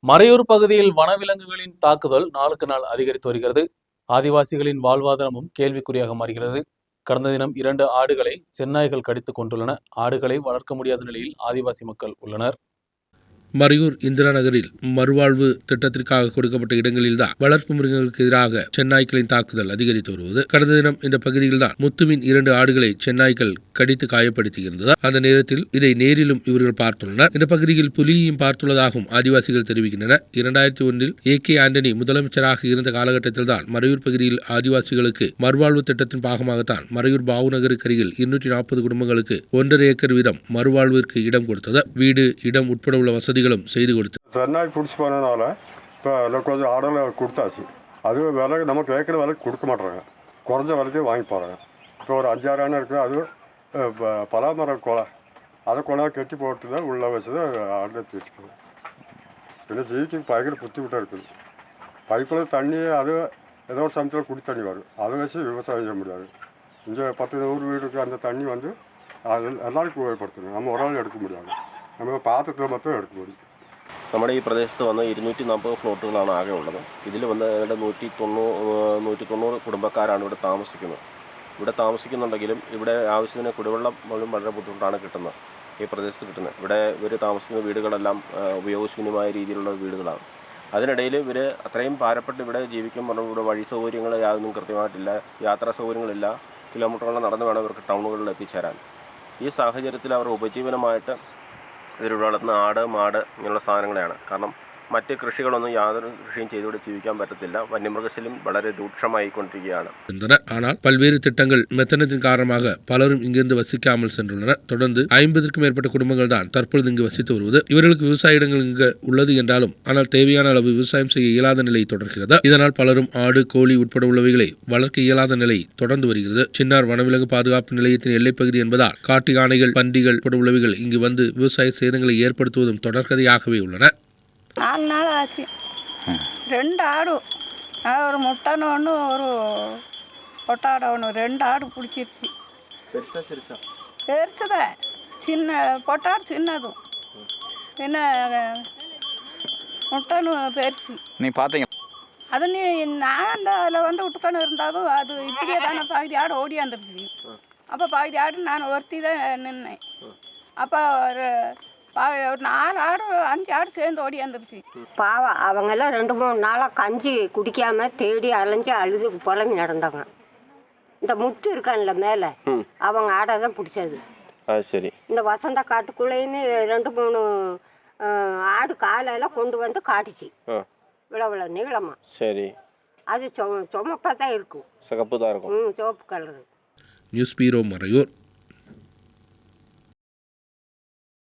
மறையூர் பகுதியில் வனவிலங்குகளின் தாக்குதல் நாளுக்கு நாள் அதிகரித்து வருகிறது. ஆதிவாசிகளின் வாழ்வாதாரமும் கேள்விக்குறியாக மாறுகிறது. கடந்த தினம் 2 ஆடுகளை செந்நாய்கள் கடித்துக் கொண்டுள்ளன. ஆடுகளை வளர்க்க முடியாத நிலையில் ஆதிவாசி மக்கள் உள்ளனர். மறையூர் இந்திரா நகரில் மறுவாழ்வு திட்டத்திற்காக கொடுக்கப்பட்ட இடங்களில்தான் வளர்ப்பு மிருகங்களுக்கு எதிராக செந்நாய்க்களின் தாக்குதல் அதிகரித்து வருவது. கடந்த தினம் இந்த பகுதியில்தான் முத்துவின் 2 ஆடுகளை செந்நாய்கள் கடித்து காயப்படுத்தியிருந்தது. அந்த நேரத்தில் இதை நேரிலும் இவர்கள் பார்த்துள்ளனர். இந்த பகுதியில் புலியையும் பார்த்துள்ளதாகவும் ஆதிவாசிகள் தெரிவிக்கின்றனர். 2001 AK ஆண்டனி முதலமைச்சராக இருந்த காலகட்டத்தில் தான் மறையூர் பகுதியில் ஆதிவாசிகளுக்கு மறுவாழ்வு திட்டத்தின் பாகமாகத்தான் மறையூர் பாவுநகருக்கு அருகில் 240 குடும்பங்களுக்கு 1.5 ஏக்கர் வீதம் மறுவாழ்விற்கு இடம் கொடுத்தது. வீடு, இடம் உட்பட உள்ள வசதிகளும் செய்து கொடுத்தது. சென்னாய் பிடிச்சி போனதுனால இப்போ கொஞ்சம் ஆடலை கொடுத்தாச்சு. அது விலை நம்ம கேட்குற விலைக்கு கொடுக்க மாட்டாங்க. குறைஞ்ச விலைக்கு வாங்கி போகிறாங்க. இப்போ ஒரு 5-6 ஆணை இருக்குது. அது பலாமரம் கொலை அதை கொலை கட்டி போட்டு தான் உள்ளே வச்சு தான் ஆடை வச்சுக்கோங்க. പിന്നെ ஜீவிக்கு பயங்கர புத்திவிட்டாக இருக்குது. பைப்பில் தண்ணி அது ஏதோ ஒரு சமயத்தில் குடி தண்ணி வரும். அதை வச்சு விவசாயம் செய்ய முடியாது. இங்கே 10-100 வீடுக்கு அந்த தண்ணி வந்து அது எல்லாருக்கும் உபயோகப்படுத்தணும். நம்ம ஒரு ஆள் எடுக்க முடியாது. നമ്മൾ പാത്രത്തിൽ മൊത്തം എടുക്കും. നമ്മുടെ ഈ പ്രദേശത്ത് വന്ന് 240 ഫ്ലോട്ടുകളാണ് ആകെ ഉള്ളത്. ഇതിൽ വന്ന് ഏതാണ്ട് 190 കുടുംബക്കാരാണ് ഇവിടെ താമസിക്കുന്നത്. ഇവിടെ താമസിക്കുന്നുണ്ടെങ്കിലും ഇവിടെ ആവശ്യത്തിന് കുടിവെള്ളം പോലും വളരെ ബുദ്ധിമുട്ടാണ് കിട്ടുന്നത്. ഈ പ്രദേശത്ത് കിട്ടുന്നത്. ഇവിടെ ഇവർ താമസിക്കുന്ന വീടുകളെല്ലാം ഉപയോഗശൂന്യമായ രീതിയിലുള്ള വീടുകളാണ്. അതിനിടയിൽ ഇവർ അത്രയും ഭാരപ്പെട്ട് ഇവിടെ ജീവിക്കാൻ പറഞ്ഞാൽ ഇവിടെ വഴി സൗകര്യങ്ങൾ യാതൊന്നും കൃത്യമായിട്ടില്ല. യാത്രാ സൗകര്യങ്ങളില്ല. കിലോമീറ്ററുകൾ നടന്ന് വേണം ഇവർക്ക് ടൗണുകളിൽ എത്തിച്ചേരാൻ. ഈ സാഹചര്യത്തിൽ അവർ ഉപജീവനമായിട്ട് ഇതിൽ വളർത്തുന്ന ആട്, മാട് ഇങ്ങനെയുള്ള സാധനങ്ങളെയാണ്. കാരണം മറ്റ് കൃഷികളൊന്നും യാതൊരു കൃഷിയും ചെയ്തുകൊണ്ട് ജീവിക്കാൻ പറ്റത്തില്ല. വന്യമൃഗശല്യം വളരെ രൂക്ഷമായിക്കൊണ്ടിരിക്കുകയാണ്. ஆனால் பல்வேறு திட்டங்கள் மெத்தனத்தின் காரணமாக பலரும் இங்கிருந்து வசிக்காமல் சென்றுள்ளனர். தொடர்ந்து 50க்கும் மேற்பட்ட குடும்பங்கள் தான் தற்பொழுது இங்கு வசித்து வருவது. இவர்களுக்கு விவசாய இடங்கள் இங்கு உள்ளது என்றாலும் ஆனால் தேவையான அளவு விவசாயம் செய்ய இயலாத நிலை தொடர்கிறது. இதனால் பலரும் ஆடு, கோழி உட்பட உள்ளவைகளை வளர்க்க இயலாத நிலை தொடர்ந்து வருகிறது. சின்னார் வனவிலங்கு பாதுகாப்பு நிலையத்தின் எல்லைப்பகுதி என்பதால் காட்டு யானைகள், பன்றிகள் உட்பட உள்ளவைகள் இங்கு வந்து விவசாய சேதங்களை ஏற்படுத்துவதும் தொடர்கதையாகவே உள்ளன. 4 நாள் ஆச்சு. 2 ஆடு, ஒரு முட்டைன்னு ஒன்று, ஒரு பொட்டாடை ஒன்று, 2 ஆடு பிடிச்சிருச்சு. பெருசுதான். சின்ன பொட்டாடு சின்னதும், என்ன முட்டைன்னு பெருசு. நீ பார்த்தீங்க? அது நான் அதில் வந்து விட்டுக்கணும் இருந்தாலும் அது இப்படியே தானே பாதி ஆடு ஓடியாந்துருச்சு. அப்போ பாதி ஆடு நான் ஒருத்தி தான் நின்னேன். அப்போ ஒரு 4 ஆடு 5 ஆடு சேர்ந்து ஓடியாந்துருச்சு. பாவம் அவங்கெல்லாம் 2-3 நாளாக கஞ்சி குடிக்காம தேடி அலைஞ்சு அழுது புலம்பி நடந்தாங்க. இந்த முத்து இருக்கான்ல மேலே, அவங்க ஆடை தான் பிடிச்சது. சரி. இந்த வசந்த காட்டுக்குள்ளேயுமே 2-3 ஆடு காலையில் கொண்டு வந்து காட்டுச்சு. இவ்வளோ நீளமா. சரி. அது சுமப்பாக தான் இருக்கும். சிகப்பு தான் இருக்கும். சிவப்பு கலரு. நியூஸ் பீரோ மறையூர்.